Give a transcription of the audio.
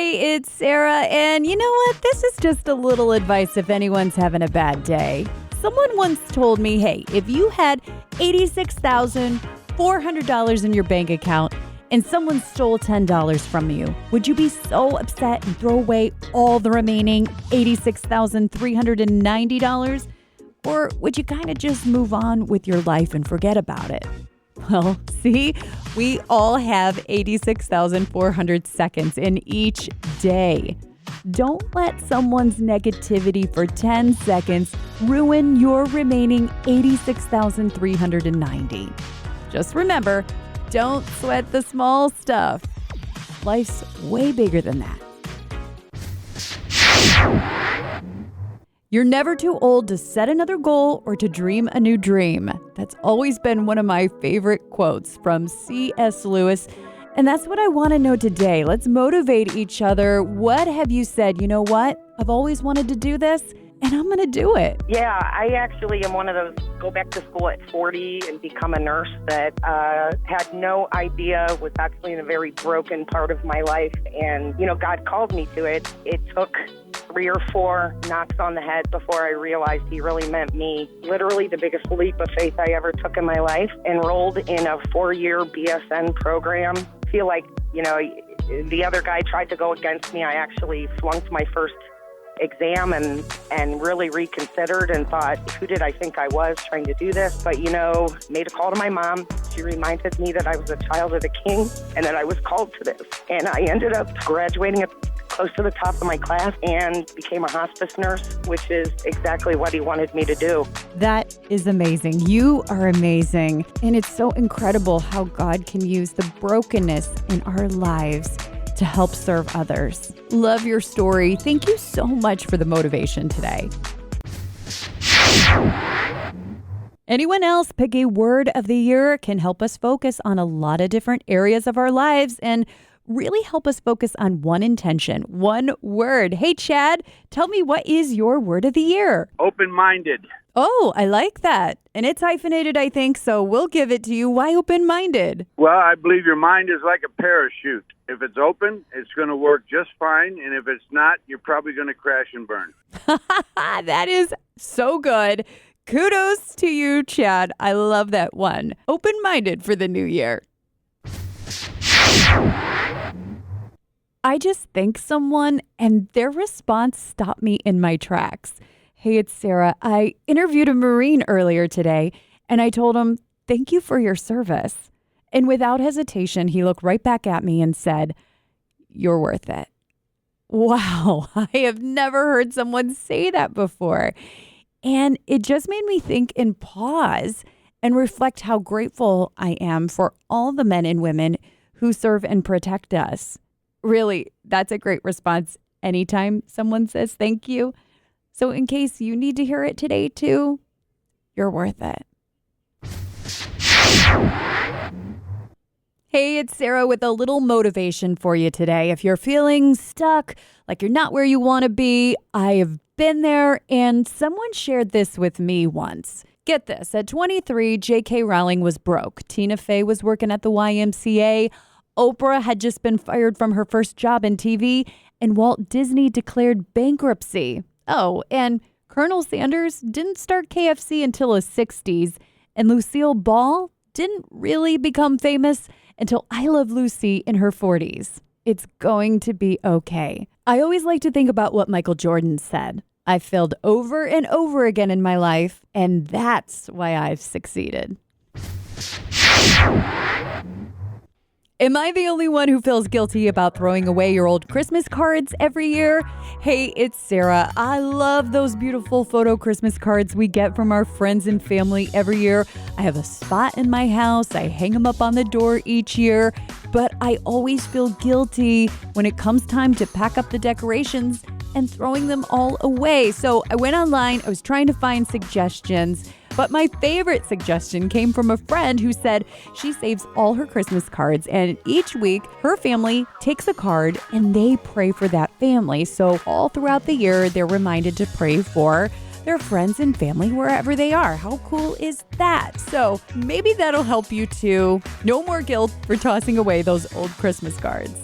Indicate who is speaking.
Speaker 1: Hey, it's Sarah, and you know what? This is just a little advice if anyone's having a bad day. Someone once told me, hey, if you had $86,400 in your bank account and someone stole $10 from you, would you be so upset and throw away all the remaining $86,390? Or would you kind of just move on with your life and forget about it? Well, see, we all have 86,400 seconds in each day. Don't let someone's negativity for 10 seconds ruin your remaining 86,390. Just remember, don't sweat the small stuff. Life's way bigger than that. You're never too old to set another goal or to dream a new dream. That's always been one of my favorite quotes from C.S. Lewis. And that's what I want to know today. Let's motivate each other. What have you said? You know what? I've always wanted to do this, and I'm going to do it.
Speaker 2: Yeah, I actually am one of those go back to school at 40 and become a nurse that had no idea was actually in a very broken part of my life. And, God called me to it. It took 3 or 4 knocks on the head before I realized he really meant me. Literally the biggest leap of faith I ever took in my life. Enrolled in a 4-year BSN program. Feel like, the other guy tried to go against me. I actually flunked my first exam and really reconsidered and thought, who did I think I was trying to do this? But, made a call to my mom. She reminded me that I was a child of the King and that I was called to this. And I ended up graduating at close to the top of my class and became a hospice nurse, which is exactly what he wanted me to do.
Speaker 1: That is amazing. You are amazing. And it's so incredible how God can use the brokenness in our lives to help serve others. Love your story. Thank you so much for the motivation today. Anyone else pick a word of the year can help us focus on a lot of different areas of our lives and really help us focus on one intention, one word. Hey, Chad, tell me, what is your word of the year?
Speaker 3: Open-minded.
Speaker 1: Oh, I like that. And it's hyphenated, I think, so we'll give it to you. Why open-minded?
Speaker 3: Well, I believe your mind is like a parachute. If it's open, it's going to work just fine. And if it's not, you're probably going to crash and burn.
Speaker 1: That is so good. Kudos to you, Chad. I love that one. Open-minded for the new year. I just thanked someone and their response stopped me in my tracks. Hey, it's Sarah. I interviewed a Marine earlier today and I told him, thank you for your service. And without hesitation, he looked right back at me and said, you're worth it. Wow, I have never heard someone say that before. And it just made me think and pause and reflect how grateful I am for all the men and women who serve and protect us. Really, that's a great response anytime someone says thank you. So in case you need to hear it today too, you're worth it. Hey, it's Sarah with a little motivation for you today. If you're feeling stuck, like you're not where you want to be, I have been there, and someone shared this with me once. Get this, at 23, J.K. Rowling was broke. Tina Fey was working at the YMCA. Oprah had just been fired from her first job in TV, and Walt Disney declared bankruptcy. Oh, and Colonel Sanders didn't start KFC until his 60s, and Lucille Ball didn't really become famous until I Love Lucy in her 40s. It's going to be okay. I always like to think about what Michael Jordan said. I've failed over and over again in my life, and that's why I've succeeded. Am I the only one who feels guilty about throwing away your old Christmas cards every year? Hey, it's Sarah. I love those beautiful photo Christmas cards we get from our friends and family every year. I have a spot in my house. I hang them up on the door each year, but I always feel guilty when it comes time to pack up the decorations and throwing them all away. So I went online. I was trying to find suggestions. But my favorite suggestion came from a friend who said she saves all her Christmas cards, and each week her family takes a card and they pray for that family. So all throughout the year, they're reminded to pray for their friends and family wherever they are. How cool is that? So maybe that'll help you too. No more guilt for tossing away those old Christmas cards.